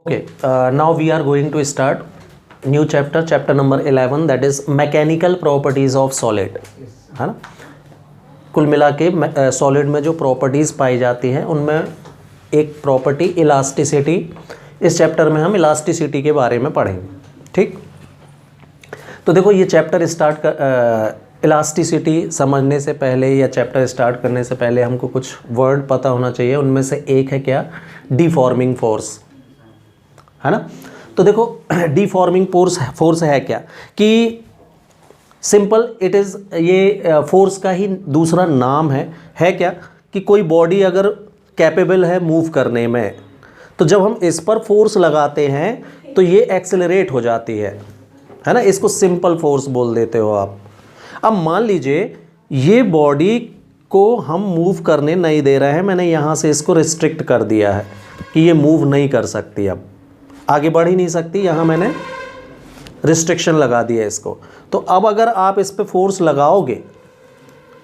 Okay, now we are going to start new chapter, chapter number 11, that is mechanical properties of solid, है ना। कुल मिला के solid में जो प्रॉपर्टीज़ पाई जाती हैं उनमें एक प्रॉपर्टी इलास्टिसिटी। इस चैप्टर में हम इलास्टिसिटी के बारे में पढ़ेंगे, ठीक। तो देखो ये चैप्टर स्टार्ट कर इलास्टिसिटी समझने से पहले या चैप्टर स्टार्ट करने से पहले हमको कुछ वर्ड पता होना चाहिए। उनमें से एक है क्या, डिफॉर्मिंग फोर्स, है ना। तो देखो डिफॉर्मिंग फोर्स है क्या कि सिंपल इट इज़, ये फोर्स का ही दूसरा नाम है क्या कि कोई बॉडी अगर कैपेबल है मूव करने में, तो जब हम इस पर फोर्स लगाते हैं तो ये एक्सेलरेट हो जाती है ना। इसको सिंपल फोर्स बोल देते हो आप। अब मान लीजिए ये बॉडी को हम मूव करने नहीं दे रहे हैं, मैंने यहाँ से इसको रिस्ट्रिक्ट कर दिया है कि ये मूव नहीं कर सकती, अब आगे बढ़ ही नहीं सकती, यहाँ मैंने रिस्ट्रिक्शन लगा दिया इसको। तो अब अगर आप इस पे फोर्स लगाओगे,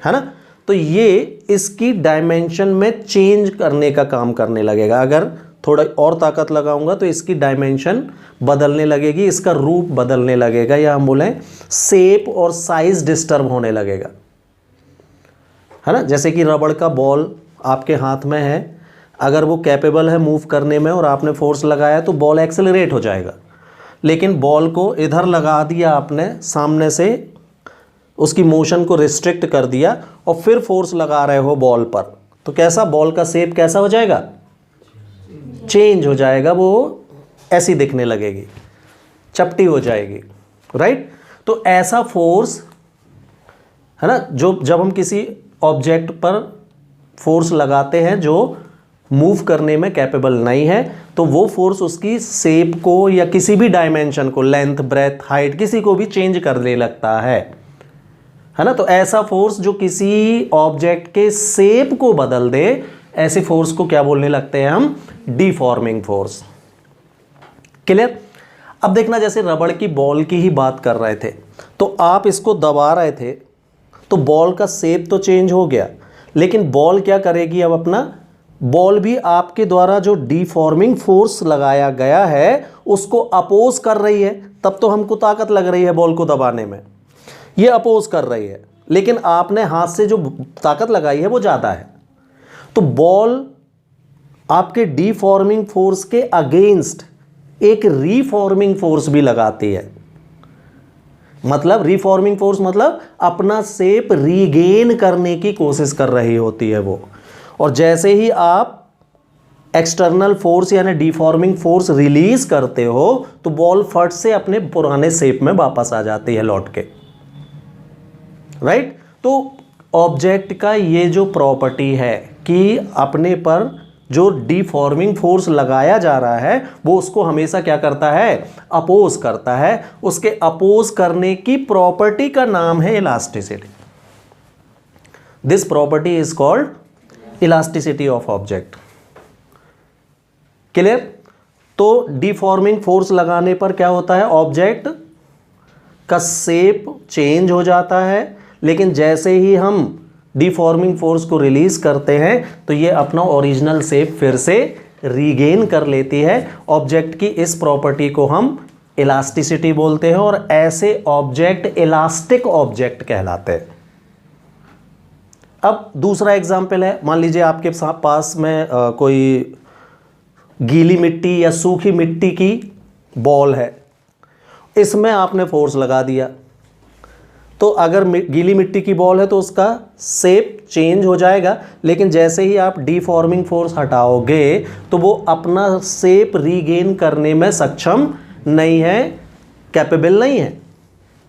है ना, तो ये इसकी डायमेंशन में चेंज करने का काम करने लगेगा। अगर थोड़ा और ताकत लगाऊंगा तो इसकी डायमेंशन बदलने लगेगी, इसका रूप बदलने लगेगा, या हम बोलें शेप और साइज डिस्टर्ब होने लगेगा, है ना। जैसे कि रबड़ का बॉल आपके हाथ में है, अगर वो कैपेबल है मूव करने में और आपने फोर्स लगाया तो बॉल एक्सेलरेट हो जाएगा। लेकिन बॉल को इधर लगा दिया आपने सामने से, उसकी मोशन को रिस्ट्रिक्ट कर दिया और फिर फोर्स लगा रहे हो बॉल पर, तो कैसा बॉल का शेप कैसा हो जाएगा, चेंज हो जाएगा, वो ऐसी दिखने लगेगी, चपटी हो जाएगी, राइट। तो ऐसा फोर्स है ना, जो जब हम किसी ऑब्जेक्ट पर फोर्स लगाते हैं जो मूव करने में कैपेबल नहीं है, तो वो फोर्स उसकी शेप को या किसी भी डायमेंशन को, लेंथ, ब्रेथ, हाइट, किसी को भी चेंज करने लगता है ना। तो ऐसा फोर्स जो किसी ऑब्जेक्ट के शेप को बदल दे, ऐसे फोर्स को क्या बोलने लगते हैं हम, डिफॉर्मिंग फोर्स। क्लियर। अब देखना, जैसे रबड़ की बॉल की ही बात कर रहे थे, तो आप इसको दबा रहे थे तो बॉल का शेप तो चेंज हो गया, लेकिन बॉल क्या करेगी, अब अपना बॉल भी आपके द्वारा जो डिफॉर्मिंग फोर्स लगाया गया है उसको अपोज कर रही है। तब तो हमको ताकत लग रही है बॉल को दबाने में, ये अपोज कर रही है, लेकिन आपने हाथ से जो ताकत लगाई है वो ज़्यादा है। तो बॉल आपके डिफॉर्मिंग फोर्स के अगेंस्ट एक रीफॉर्मिंग फोर्स भी लगाती है। मतलब रीफॉर्मिंग फोर्स मतलब अपना शेप रीगेन करने की कोशिश कर रही होती है वो। और जैसे ही आप एक्सटर्नल फोर्स यानी डिफॉर्मिंग फोर्स रिलीज करते हो तो बॉल फट से अपने पुराने शेप में वापस आ जाती है लौट के, राइट। तो ऑब्जेक्ट का ये जो प्रॉपर्टी है कि अपने पर जो डिफॉर्मिंग फोर्स लगाया जा रहा है वो उसको हमेशा क्या करता है, अपोज करता है। उसके अपोज करने की प्रॉपर्टी का नाम है elasticity. This property is called elasticity of object. Clear. तो डिफॉर्मिंग फोर्स लगाने पर क्या होता है, ऑब्जेक्ट का शेप चेंज हो जाता है, लेकिन जैसे ही हम डिफॉर्मिंग फोर्स को रिलीज करते हैं तो ये अपना ओरिजिनल शेप फिर से रीगेन कर लेती है। ऑब्जेक्ट की इस प्रॉपर्टी को हम इलास्टिसिटी बोलते हैं और ऐसे ऑब्जेक्ट इलास्टिक ऑब्जेक्ट कहलाते हैं। अब दूसरा एग्जाम्पल है, मान लीजिए आपके पास में कोई गीली मिट्टी या सूखी मिट्टी की बॉल है, इसमें आपने फोर्स लगा दिया, तो अगर गीली मिट्टी की बॉल है तो उसका शेप चेंज हो जाएगा, लेकिन जैसे ही आप डिफॉर्मिंग फोर्स हटाओगे तो वो अपना शेप रीगेन करने में सक्षम नहीं है, कैपेबल नहीं है,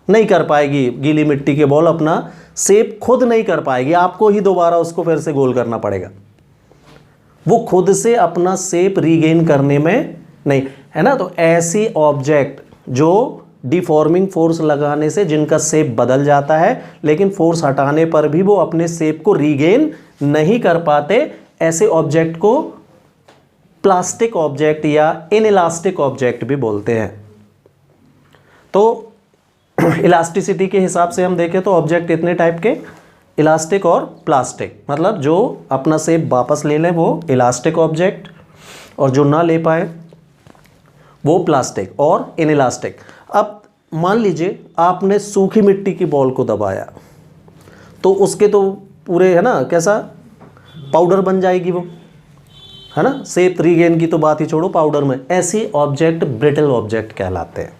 नहीं कर पाएगी। गीली मिट्टी की बॉल अपना शेप खुद नहीं कर पाएगी, आपको ही दोबारा उसको फिर से गोल करना पड़ेगा। वो खुद से अपना शेप रीगेन करने में नहीं, है ना। तो ऐसी ऑब्जेक्ट जो डिफॉर्मिंग फोर्स लगाने से जिनका शेप बदल जाता है लेकिन फोर्स हटाने पर भी वो अपने शेप को रीगेन नहीं कर पाते, ऐसे ऑब्जेक्ट को प्लास्टिक ऑब्जेक्ट या इनइलास्टिक ऑब्जेक्ट भी बोलते हैं। तो इलास्टिसिटी के हिसाब से हम देखें तो ऑब्जेक्ट इतने टाइप के, इलास्टिक और प्लास्टिक, मतलब जो अपना शेप वापस ले लें वो इलास्टिक ऑब्जेक्ट, और जो ना ले पाए वो प्लास्टिक और इनइलास्टिक। अब मान लीजिए आपने सूखी मिट्टी की बॉल को दबाया तो उसके तो पूरे है ना कैसा पाउडर बन जाएगी वो, है ना। शेप रीगेन की तो बात ही छोड़ो, पाउडर में। ऐसे ऑब्जेक्ट ब्रिटल ऑब्जेक्ट कहलाते हैं,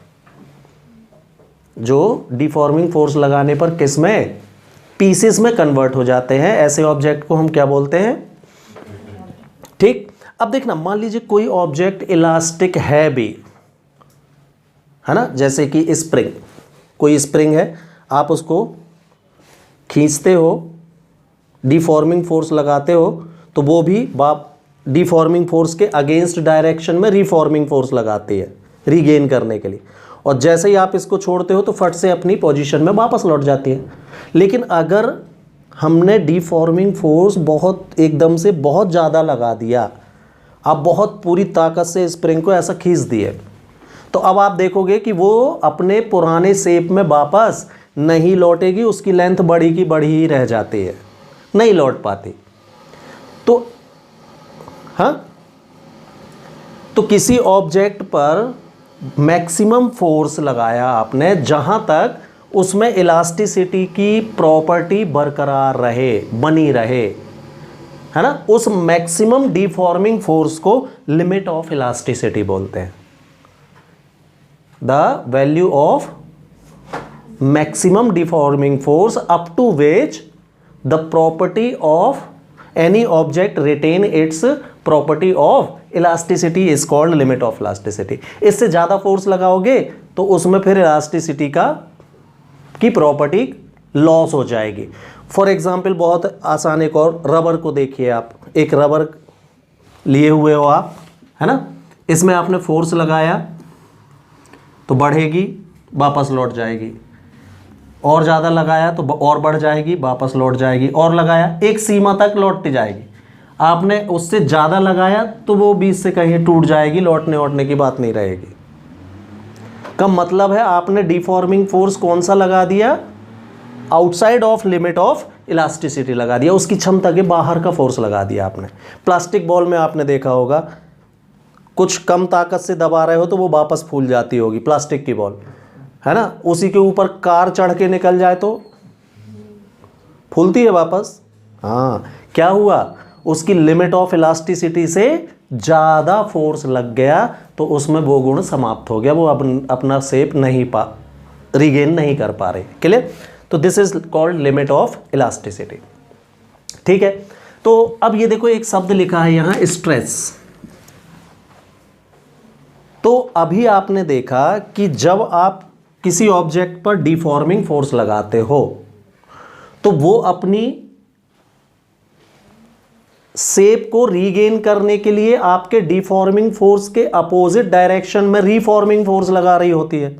जो डिफॉर्मिंग फोर्स लगाने पर किस में, पीसेस में कन्वर्ट हो जाते हैं। ऐसे ऑब्जेक्ट को हम क्या बोलते हैं, ठीक। अब देखना, मान लीजिए कोई ऑब्जेक्ट इलास्टिक है भी, है ना, जैसे कि स्प्रिंग, कोई स्प्रिंग है, आप उसको खींचते हो, डिफॉर्मिंग फोर्स लगाते हो, तो वो भी डिफॉर्मिंग फोर्स के अगेंस्ट डायरेक्शन में रिफॉर्मिंग फोर्स लगाती है रीगेन करने के लिए, और जैसे ही आप इसको छोड़ते हो तो फट से अपनी पोजीशन में वापस लौट जाती है। लेकिन अगर हमने डिफॉर्मिंग फोर्स बहुत एकदम से बहुत ज़्यादा लगा दिया, आप बहुत पूरी ताकत से स्प्रिंग को ऐसा खींच दिए, तो अब आप देखोगे कि वो अपने पुराने शेप में वापस नहीं लौटेगी, उसकी लेंथ बड़ी की बड़ी ही रह जाती है, नहीं लौट पाती। तो हाँ, तो किसी ऑब्जेक्ट पर मैक्सिमम फोर्स लगाया आपने जहां तक उसमें इलास्टिसिटी की प्रॉपर्टी बरकरार रहे, बनी रहे, है ना, उस मैक्सिमम डिफॉर्मिंग फोर्स को लिमिट ऑफ इलास्टिसिटी बोलते हैं। The value of maximum deforming force up to which the property of any object retain its property of elasticity is called limit of elasticity. इससे ज़्यादा फोर्स लगाओगे तो उसमें फिर elasticity की प्रॉपर्टी लॉस हो जाएगी। फॉर एग्जाम्पल, बहुत आसान एक और, रबर को देखिए आप, एक रबर लिए हुए हो आप, है ना, इसमें आपने फोर्स लगाया तो बढ़ेगी, वापस लौट जाएगी, और ज़्यादा लगाया तो और बढ़ जाएगी, वापस लौट जाएगी, और लगाया, एक सीमा तक लौटती जाएगी। आपने उससे ज़्यादा लगाया तो वो बीच से कहीं टूट जाएगी, लौटने की बात नहीं रहेगी। का मतलब है आपने डिफॉर्मिंग फोर्स कौन सा लगा दिया, outside of limit of elasticity लगा दिया, उसकी क्षमता के बाहर का फोर्स लगा दिया आपने। प्लास्टिक बॉल में आपने देखा होगा, कुछ कम ताकत से दबा रहे हो तो वो वापस फूल जाती होगी, प्लास्टिक की बॉल, है ना। उसी के ऊपर कार चढ़ के निकल जाए तो फूलती है वापस। हाँ, क्या हुआ, उसकी लिमिट ऑफ इलास्टिसिटी से ज़्यादा फोर्स लग गया तो उसमें वो गुण समाप्त हो गया, वो अपना शेप नहीं रीगेन नहीं कर पा रहे। क्लियर? तो this is called limit of elasticity. ठीक है, तो अब ये देखो एक शब्द लिखा है यहाँ, स्ट्रेस। तो अभी आपने देखा कि जब आप किसी ऑब्जेक्ट पर डिफॉर्मिंग फोर्स लगाते हो तो वो अपनी शेप को रीगेन करने के लिए आपके डिफॉर्मिंग फोर्स के अपोजिट डायरेक्शन में रीफॉर्मिंग फोर्स लगा रही होती है।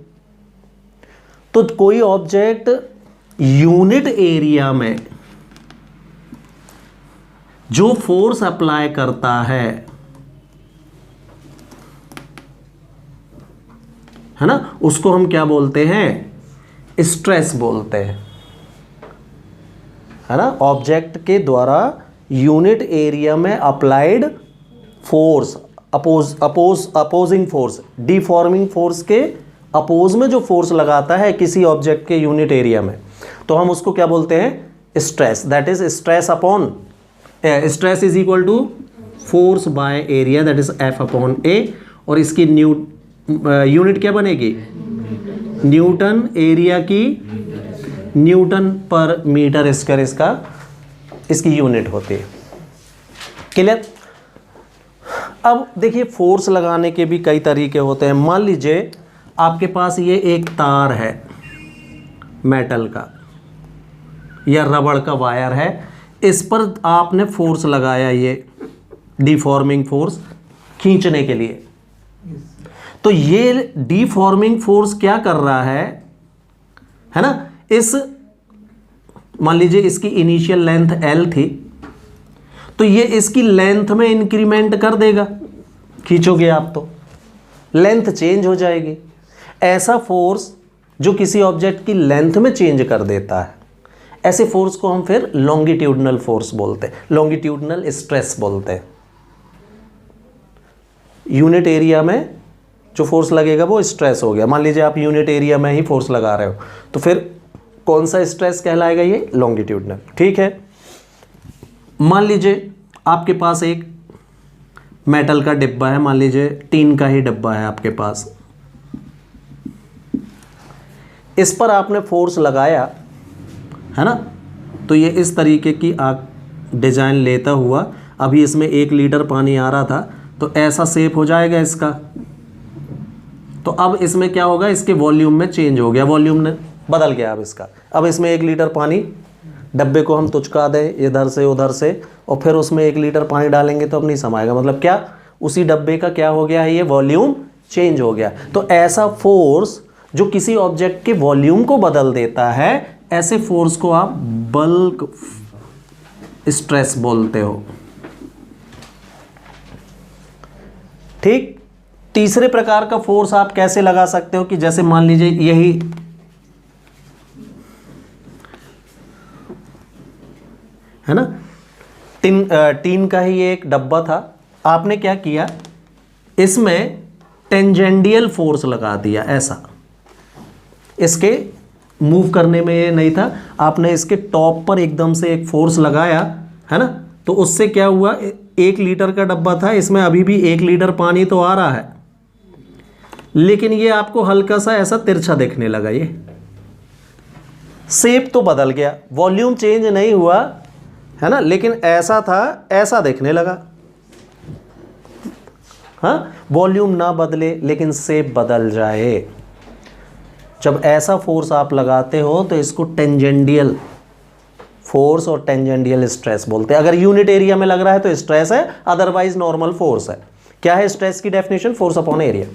तो कोई ऑब्जेक्ट यूनिट एरिया में जो फोर्स अप्लाई करता है ना, उसको हम क्या बोलते हैं, स्ट्रेस बोलते हैं, है ना। ऑब्जेक्ट के द्वारा यूनिट एरिया में applied force, opposing force, deforming force के अपोज में जो फोर्स लगाता है किसी ऑब्जेक्ट के यूनिट एरिया में, तो हम उसको क्या बोलते हैं, stress. That is stress upon, stress is equal to force by area, that is F upon A, और इसकी यूनिट क्या बनेगी, न्यूटन एरिया की, न्यूटन पर मीटर स्क्वायर इसकी यूनिट होती है। क्लियर? अब देखिए फोर्स लगाने के भी कई तरीके होते हैं। मान लीजिए आपके पास ये एक तार है मेटल का या रबड़ का वायर है, इस पर आपने फोर्स लगाया, ये डिफॉर्मिंग फोर्स खींचने के लिए। तो ये डिफॉर्मिंग फोर्स क्या कर रहा है ना, इस मान लीजिए इसकी इनिशियल लेंथ L थी, तो ये इसकी लेंथ में इंक्रीमेंट कर देगा, खींचोगे आप तो लेंथ चेंज हो जाएगी। ऐसा फोर्स जो किसी ऑब्जेक्ट की लेंथ में चेंज कर देता है, ऐसे फोर्स को हम फिर लॉन्गिट्यूडनल फोर्स बोलते हैं, लॉन्गिट्यूडनल स्ट्रेस बोलते हैं। यूनिट एरिया में जो फोर्स लगेगा वो स्ट्रेस हो गया। मान लीजिए आप यूनिट एरिया में ही फोर्स लगा रहे हो, तो फिर कौन सा स्ट्रेस कहलाएगा? ये लॉन्गिट्यूडनल। ठीक है, मान लीजिए आपके पास एक मेटल का डिब्बा है, मान लीजिए टीन का ही डिब्बा है आपके पास, इस पर आपने फोर्स लगाया है ना, तो ये इस तरीके की आप डिजाइन लेता हुआ, अभी इसमें 1 लीटर पानी आ रहा था, तो ऐसा शेप हो जाएगा इसका। तो अब इसमें क्या होगा? इसके वॉल्यूम में चेंज हो गया, वॉल्यूम ने बदल गया अब इसका। अब इसमें 1 लीटर पानी, डब्बे को हम तुचका दें इधर से उधर से, और फिर उसमें 1 लीटर पानी डालेंगे तो अब नहीं समाएगा। मतलब क्या? उसी डब्बे का क्या हो गया है? ये वॉल्यूम चेंज हो गया। तो ऐसा फोर्स जो किसी ऑब्जेक्ट के वॉल्यूम को बदल देता है, ऐसे फोर्स को आप बल्क स्ट्रेस बोलते हो। ठीक। तीसरे प्रकार का फोर्स आप कैसे लगा सकते हो कि जैसे मान लीजिए यही है ना, टीन का ही एक डब्बा था, आपने क्या किया? इसमें टेंजेंडियल फोर्स लगा दिया ऐसा, इसके मूव करने में ये नहीं था, आपने इसके टॉप पर एकदम से एक फोर्स लगाया है ना, तो उससे क्या हुआ? 1 लीटर का डब्बा था, इसमें अभी भी 1 लीटर पानी तो आ रहा है, लेकिन ये आपको हल्का सा ऐसा तिरछा दिखने लगा। ये शेप तो बदल गया, वॉल्यूम चेंज नहीं हुआ है ना, लेकिन ऐसा था, ऐसा दिखने लगा। हाँ, वॉल्यूम ना बदले लेकिन शेप बदल जाए। जब ऐसा फोर्स आप लगाते हो तो इसको टेंजेंडियल फोर्स और टेंजेंडियल स्ट्रेस बोलते हैं। अगर यूनिट एरिया में लग रहा है तो स्ट्रेस है, अदरवाइज नॉर्मल फोर्स है। क्या है स्ट्रेस की definition? Force upon area.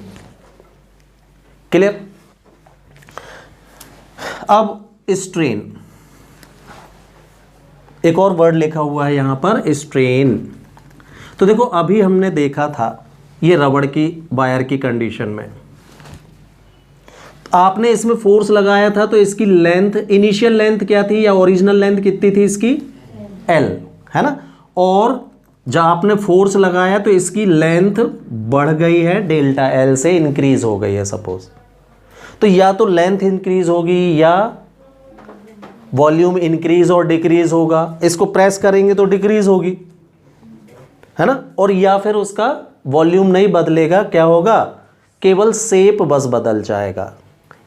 Clear? अब स्ट्रेन, एक और वर्ड लिखा हुआ है यहां पर, स्ट्रेन। तो देखो अभी हमने देखा था ये रबड़ की वायर की कंडीशन में, आपने इसमें फोर्स लगाया था, तो इसकी लेंथ, इनिशियल लेंथ क्या थी या ओरिजिनल लेंथ कितनी थी इसकी? L, है ना। और जब आपने फोर्स लगाया तो इसकी लेंथ बढ़ गई है, डेल्टा L से इंक्रीज हो गई है सपोज। तो या तो लेंथ इंक्रीज होगी या वॉल्यूम इंक्रीज और डिक्रीज होगा। इसको प्रेस करेंगे तो डिक्रीज होगी, है ना, और या फिर उसका वॉल्यूम नहीं बदलेगा, क्या होगा? केवल शेप बस बदल जाएगा।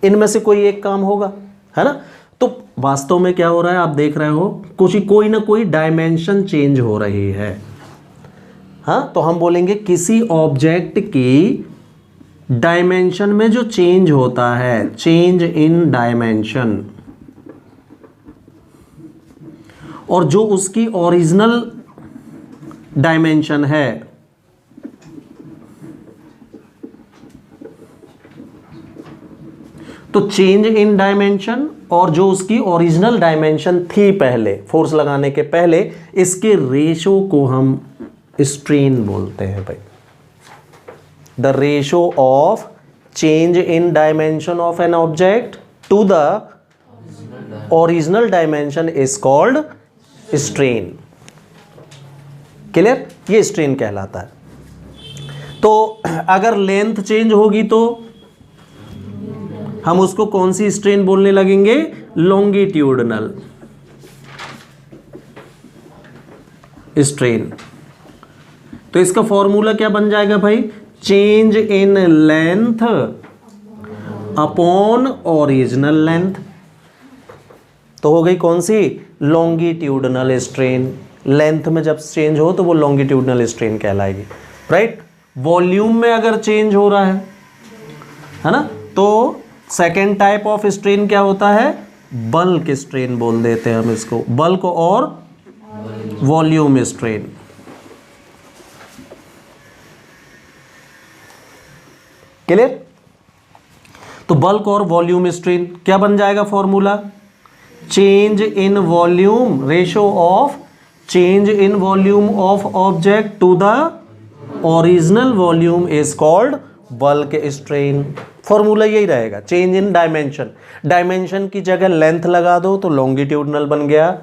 इनमें से कोई एक काम होगा, है ना। तो वास्तव में क्या हो रहा है? आप देख रहे हो कोई ना कोई डायमेंशन चेंज हो रही है। हाँ, तो हम बोलेंगे किसी ऑब्जेक्ट की डायमेंशन में जो चेंज होता है, चेंज इन डायमेंशन, और जो उसकी ओरिजिनल डायमेंशन है तो चेंज इन डायमेंशन, और जो उसकी ओरिजिनल डायमेंशन थी पहले फोर्स लगाने के पहले, इसके रेशो को हम स्ट्रेन बोलते हैं भाई। The ratio of change in dimension of an object to the original dimension is called strain. Clear? ये स्ट्रेन कहलाता है। तो अगर लेंथ चेंज होगी तो हम उसको कौन सी स्ट्रेन बोलने लगेंगे? Longitudinal strain. तो इसका फॉर्मूला क्या बन जाएगा भाई? Change in length upon original length. तो हो गई कौन सी? Longitudinal strain. लेंथ में जब चेंज हो तो वो लॉन्गिट्यूडनल स्ट्रेन कहलाएगी, राइट। वॉल्यूम में अगर चेंज हो रहा है ना, तो सेकेंड टाइप ऑफ स्ट्रेन क्या होता है? बल्क स्ट्रेन बोल देते हैं हम इसको, बल्क और वॉल्यूम स्ट्रेन। क्लियर? तो बल्क और वॉल्यूम स्ट्रेन क्या बन जाएगा formula? Change in volume, ratio of change in volume of object to the original volume is called bulk strain. Formula यही रहेगा, चेंज इन डायमेंशन। डायमेंशन की जगह लेंथ लगा दो तो लॉन्गिट्यूडनल बन गया,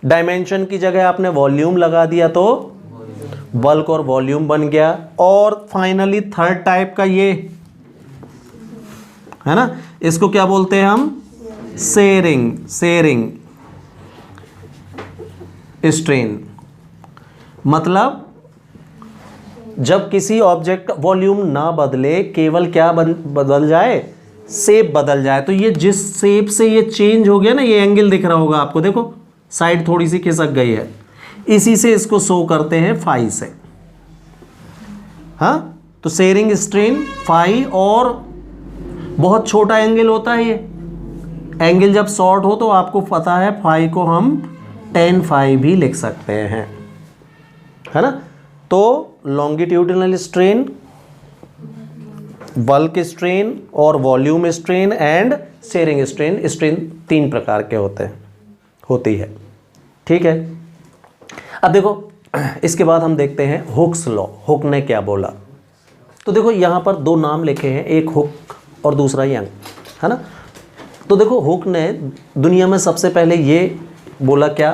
डायमेंशन की जगह आपने वॉल्यूम लगा दिया तो बल्क और वॉल्यूम बन गया। और फाइनली थर्ड टाइप का ये है ना, इसको क्या बोलते हैं हम, शेयरिंग स्ट्रेन। मतलब जब किसी ऑब्जेक्ट का वॉल्यूम ना बदले, केवल क्या बदल जाए, शेप बदल जाए। तो ये जिस शेप से ये चेंज हो गया ना, ये एंगल दिख रहा होगा आपको, देखो साइड थोड़ी सी खिसक गई है, इसी से इसको शो करते हैं फाई से। हाँ, तो शेयरिंग स्ट्रेन फाई, और बहुत छोटा एंगल होता है ये एंगल, जब शॉर्ट हो तो आपको पता है फाई को हम tan फाई भी लिख सकते हैं, है ना। तो लॉन्गिट्यूडिनल स्ट्रेन, बल्क स्ट्रेन और volume strain and shearing strain, strain 3 प्रकार के होती है, ठीक है। अब देखो इसके बाद हम देखते हैं हुक्स लॉ, हुक ने क्या बोला। तो देखो यहाँ पर 2 नाम लिखे हैं, एक हुक और दूसरा यंग, है ना। तो देखो हुक ने दुनिया में सबसे पहले ये बोला क्या,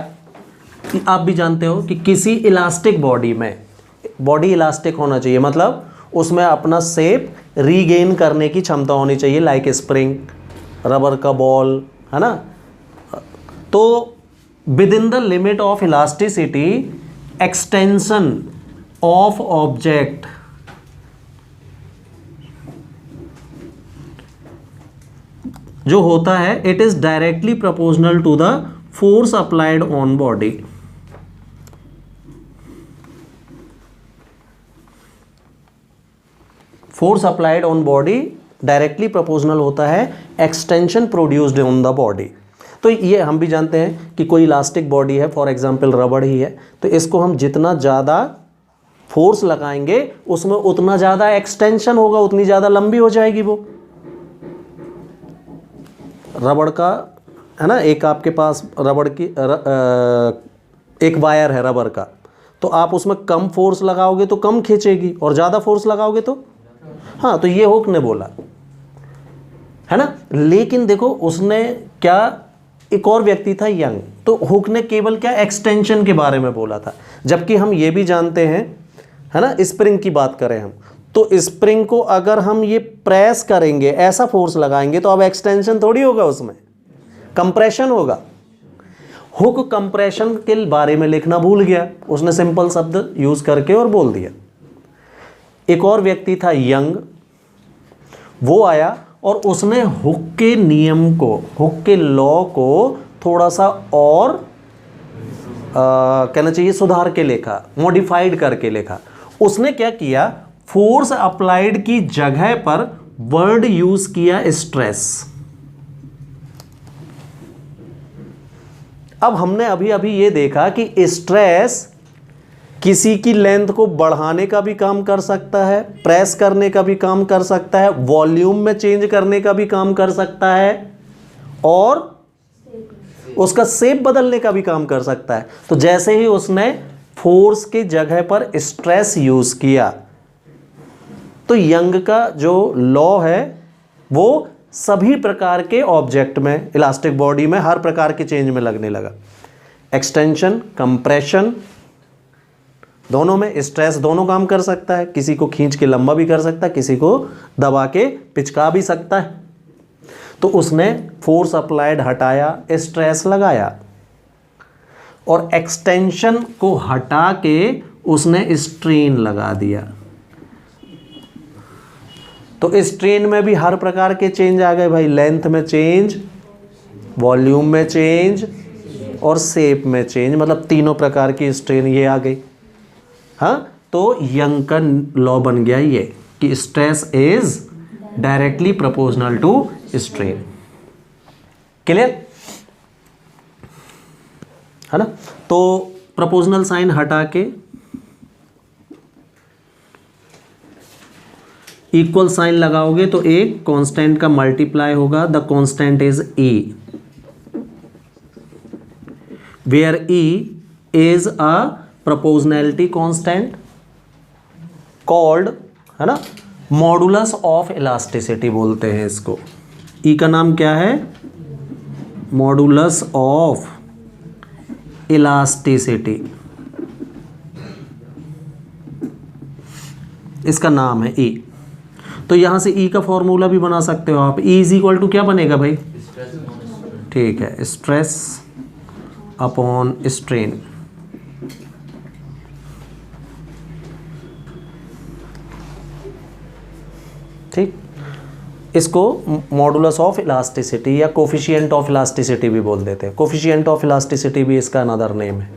कि आप भी जानते हो कि किसी इलास्टिक बॉडी में, बॉडी इलास्टिक होना चाहिए, मतलब उसमें अपना शेप रीगेन करने की क्षमता होनी चाहिए, लाइक स्प्रिंग, रबर का बॉल, है ना। तो within the limit of elasticity, extension of object जो होता है, it is directly proportional to the force applied on body. Force applied on body directly proportional होता है extension produced on the body. तो ये हम भी जानते हैं कि कोई इलास्टिक बॉडी है, फॉर एग्जांपल रबड़ ही है, तो इसको हम जितना ज़्यादा फोर्स लगाएंगे उसमें उतना ज़्यादा एक्सटेंशन होगा, उतनी ज़्यादा लंबी हो जाएगी वो। रबड़ का, है ना, एक आपके पास रबड़ की एक वायर है रबर का, तो आप उसमें कम फोर्स लगाओगे तो कम खींचेगी, और ज़्यादा फोर्स लगाओगे तो, हाँ, तो ये हुक ने बोला, है ना। लेकिन देखो उसने क्या, एक और व्यक्ति था यंग, तो हुक ने केवल क्या एक्सटेंशन के बारे में बोला था, जबकि हम ये भी जानते हैं, है ना, स्प्रिंग की बात करें हम, तो स्प्रिंग को अगर हम ये प्रेस करेंगे, ऐसा फोर्स लगाएंगे, तो अब एक्सटेंशन थोड़ी होगा, उसमें कंप्रेशन होगा। हुक कंप्रेशन के बारे में लिखना भूल गया, उसने सिंपल शब्द यूज करके और बोल दिया। एक और व्यक्ति था यंग, वो आया और उसने हुक के नियम को, हुक के लॉ को थोड़ा सा और कहना चाहिए सुधार के लिखा, मॉडिफाइड करके लिखा। उसने क्या किया, फोर्स अप्लाइड की जगह पर वर्ड यूज किया स्ट्रेस। अब हमने अभी अभी ये देखा कि स्ट्रेस किसी की लेंथ को बढ़ाने का भी काम कर सकता है, प्रेस करने का भी काम कर सकता है, वॉल्यूम में चेंज करने का भी काम कर सकता है, और उसका शेप बदलने का भी काम कर सकता है। तो जैसे ही उसने फोर्स की जगह पर स्ट्रेस यूज किया, तो यंग का जो लॉ है वो सभी प्रकार के ऑब्जेक्ट में, इलास्टिक बॉडी में, हर प्रकार के चेंज में लगने लगा। एक्सटेंशन, कंप्रेशन, दोनों में स्ट्रेस दोनों काम कर सकता है, किसी को खींच के लंबा भी कर सकता है, किसी को दबा के पिचका भी सकता है। तो उसने फोर्स अप्लाइड हटाया, स्ट्रेस लगाया, और एक्सटेंशन को हटा के उसने स्ट्रेन लगा दिया। तो स्ट्रेन में भी हर प्रकार के चेंज आ गए भाई, लेंथ में चेंज, वॉल्यूम में चेंज और शेप में चेंज, मतलब तीनों प्रकार की स्ट्रेन ये आ गई। हाँ, तो यंग का लॉ बन गया ये कि stress is directly proportional to strain. Clear, है ना। तो प्रोपोर्शनल साइन हटा के इक्वल साइन लगाओगे तो एक कांस्टेंट का मल्टीप्लाई होगा, the constant is E, where E is a proportionality constant called, है ना, मॉडुलस ऑफ इलास्टिसिटी बोलते हैं इसको। E का नाम क्या है, मॉडुलस ऑफ इलास्टिसिटी, इसका नाम है E। तो यहाँ से ई का फॉर्मूला भी बना सकते हो आप। ई इज इक्वल टू क्या बनेगा भाई? ठीक है, स्ट्रेस अपॉन स्ट्रेन। ठीक, इसको मॉडुलस ऑफ इलास्टिसिटी या कोफिशिएंट ऑफ इलास्टिसिटी भी बोल देते हैं। कोफिशिएंट ऑफ इलास्टिसिटी भी इसका अनदर नेम है।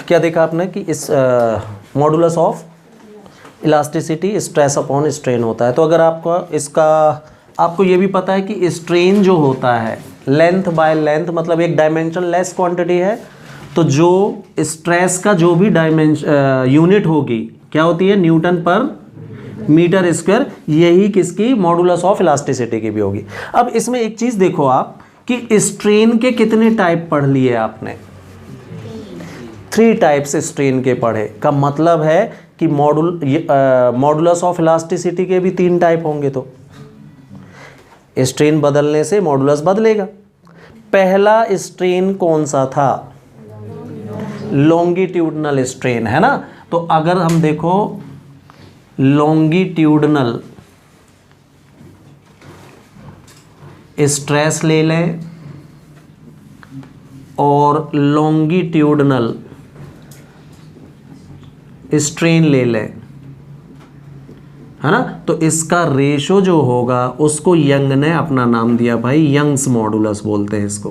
क्या देखा आपने कि इस modulus of elasticity stress upon strain होता है। तो अगर आपको ये भी पता है कि स्ट्रेन जो होता है लेंथ बाय लेंथ, मतलब एक डायमेंशन लेस क्वांटिटी है, तो जो स्ट्रेस का जो भी डायमेंशन यूनिट होगी क्या होती है? न्यूटन पर मीटर स्क्वायर। यही किसकी? मॉडुलस ऑफ इलास्टिसिटी की भी होगी। अब इसमें एक चीज देखो आप कि स्ट्रेन के कितने टाइप पढ़ लिए आपने? 3 टाइप्स स्ट्रेन के पढ़े। का मतलब है कि मॉडुलस ऑफ इलास्टिसिटी के भी 3 टाइप होंगे। तो स्ट्रेन बदलने से मॉडुलस बदलेगा। पहला स्ट्रेन कौन सा था? लॉन्गिट्यूडनल स्ट्रेन, है ना। तो अगर हम देखो लॉन्गिट्यूडनल स्ट्रेस ले लें और लॉन्गिट्यूडनल स्ट्रेन ले लें, है ना, तो इसका रेशो जो होगा उसको यंग ने अपना नाम दिया भाई, यंग्स मॉडुलस बोलते हैं इसको।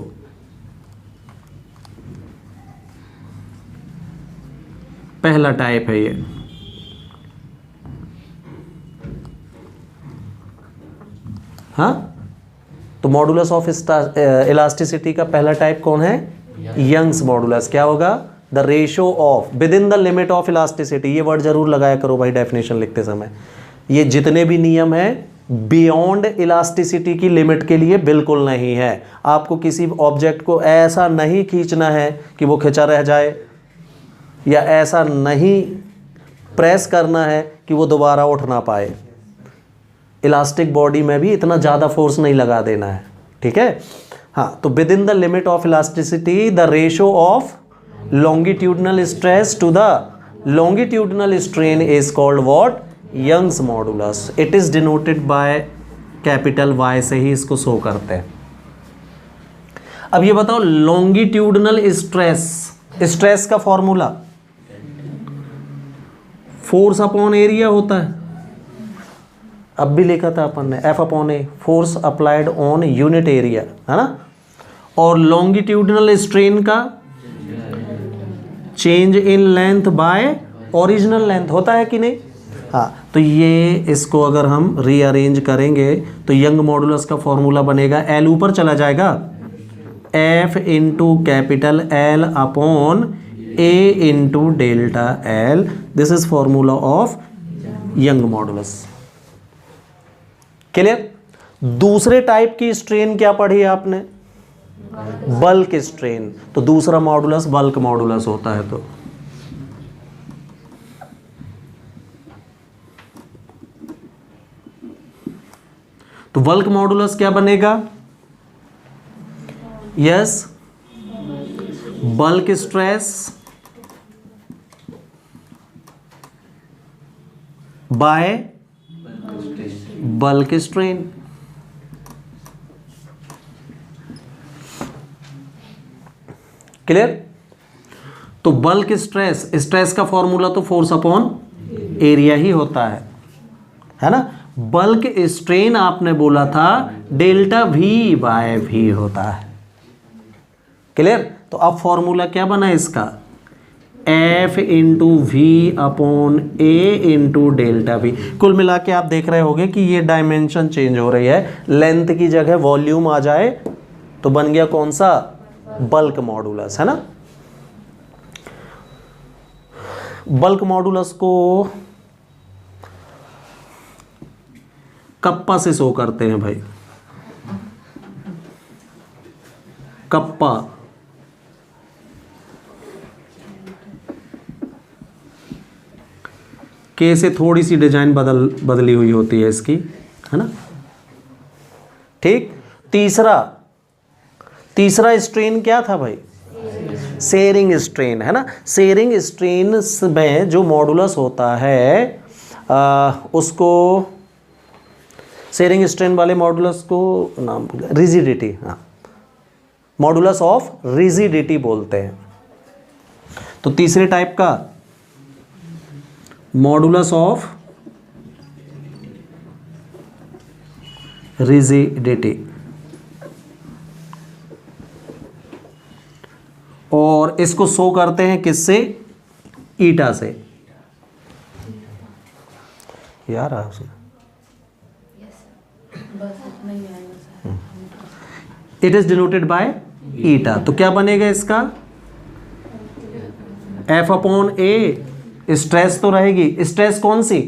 पहला टाइप है ये। हाँ, तो मॉडुलस ऑफ इलास्टिसिटी का पहला टाइप कौन है? Young's modulus. क्या होगा? The ratio of within the limit of elasticity. ये वर्ड जरूर लगाया करो भाई डेफिनेशन लिखते समय। ये जितने भी नियम हैं बियॉन्ड इलास्टिसिटी की लिमिट के लिए बिल्कुल नहीं है। आपको किसी ऑब्जेक्ट को ऐसा नहीं खींचना है कि वो खिंचा रह जाए, या ऐसा नहीं प्रेस करना है कि वो दोबारा उठ ना पाए। इलास्टिक बॉडी में भी इतना ज़्यादा फोर्स नहीं लगा देना है, ठीक है। हाँ, तो within the limit of elasticity the ratio of longitudinal stress to the longitudinal strain is called what? Young's modulus. It is denoted by capital Y से ही इसको शो करते हैं। अब ये बताओ longitudinal stress, स्ट्रेस का फॉर्मूला फोर्स अपॉन एरिया होता है। अब भी लिखा था अपन ने F upon A, force applied on unit area, है ना। और लॉन्गिट्यूडनल स्ट्रेन का change in length bye original length होता है कि नहीं? हाँ, तो ये इसको अगर हम रीअरेंज करेंगे तो यंग मॉडुलस का फॉर्मूला बनेगा, एल ऊपर चला जाएगा, F into capital L upon A into delta L. This is formula of young modulus. Clear? दूसरे टाइप की स्ट्रेन क्या पढ़ी आपने? Bulk strain. तो दूसरा मॉडुलस बल्क मॉडुलस होता है। तो बल्क मॉडुलस क्या बनेगा? Yes, bulk stress by bulk strain. Clear? तो बल्क स्ट्रेस, स्ट्रेस का फॉर्मूला तो फोर्स अपॉन एरिया ही होता है ना। बल्क स्ट्रेन आपने बोला था डेल्टा वी बाय वी होता है। क्लियर? तो अब फॉर्मूला क्या बना इसका? F into V upon A into delta V. कुल मिला के आप देख रहे होंगे कि ये डायमेंशन चेंज हो रही है। लेंथ की जगह वॉल्यूम आ जाए तो बन गया कौन सा? बल्क मॉडुलस, है ना। बल्क मॉडुलस को कप्पा से शो करते हैं भाई। कप्पा के से थोड़ी सी डिजाइन बदली हुई होती है इसकी, है ना। ठीक। तीसरा स्ट्रेन क्या था भाई? शेयरिंग स्ट्रेन, है ना। शेयरिंग स्ट्रेन में जो मॉडुलस होता है उसको शेयरिंग स्ट्रेन वाले मॉडुलस को नाम भूला, रिजिडिटी, हाँ मॉडुलस ऑफ रिजिडिटी बोलते हैं। तो तीसरे टाइप का मॉडुलस ऑफ रिजिडिटी, और इसको शो करते हैं किससे, ईटा से। यार आ उसमें इट इज डिनोटेड बाय ईटा। तो क्या बनेगा इसका, एफ अपॉन ए, स्ट्रेस तो रहेगी, स्ट्रेस कौन सी,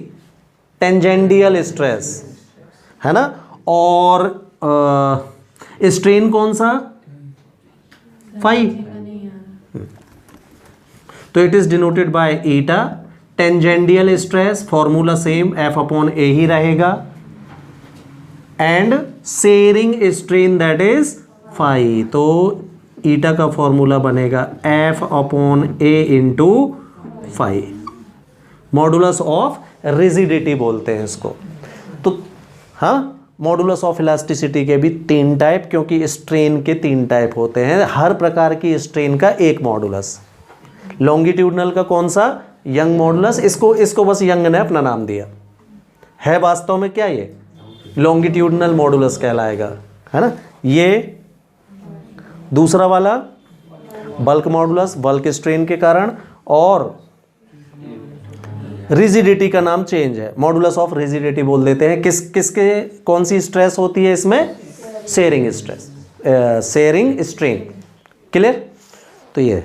टेंजेंटियल स्ट्रेस है ना, और स्ट्रेन कौन सा, फाई। तो it is denoted by eta, tangential stress formula same F upon A ही रहेगा, and shearing strain that is phi. तो ईटा का फॉर्मूला बनेगा F upon A into phi, modulus of rigidity बोलते हैं इसको। तो हाँ, मॉडुलस ऑफ इलास्टिसिटी के भी 3 टाइप, क्योंकि स्ट्रेन के 3 टाइप होते हैं, हर प्रकार की स्ट्रेन का एक मॉडुलस। लॉन्गिट्यूडनल का कौन सा, यंग मॉडुलस, इसको बस यंग ने अपना नाम दिया है, वास्तव में क्या ये लॉन्गिट्यूडनल मॉडुलस कहलाएगा, है ना। ये दूसरा वाला बल्क मॉडुलस, बल्क स्ट्रेन के कारण, और रिजिडिटी का नाम चेंज है, मॉडुलस ऑफ रिजिडिटी बोल देते हैं। किसके कौन सी स्ट्रेस होती है इसमें, sharing stress, sharing strain. Clear. तो ये